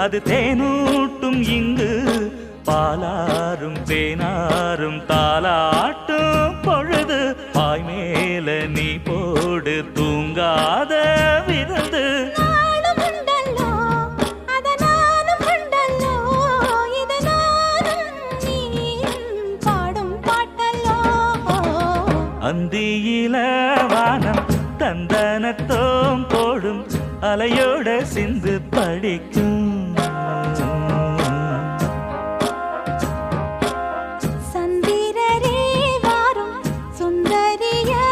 அது தேனூட்டும் இங்கு பாலாரும் தேனாரும் தாலாட்டும் பொழுது பாய் மேல நீ போடு தூங்காத விருந்து அந்தியில வானம் தந்தனத்தோம் போடும் அலையோட சிந்து படிக்கும்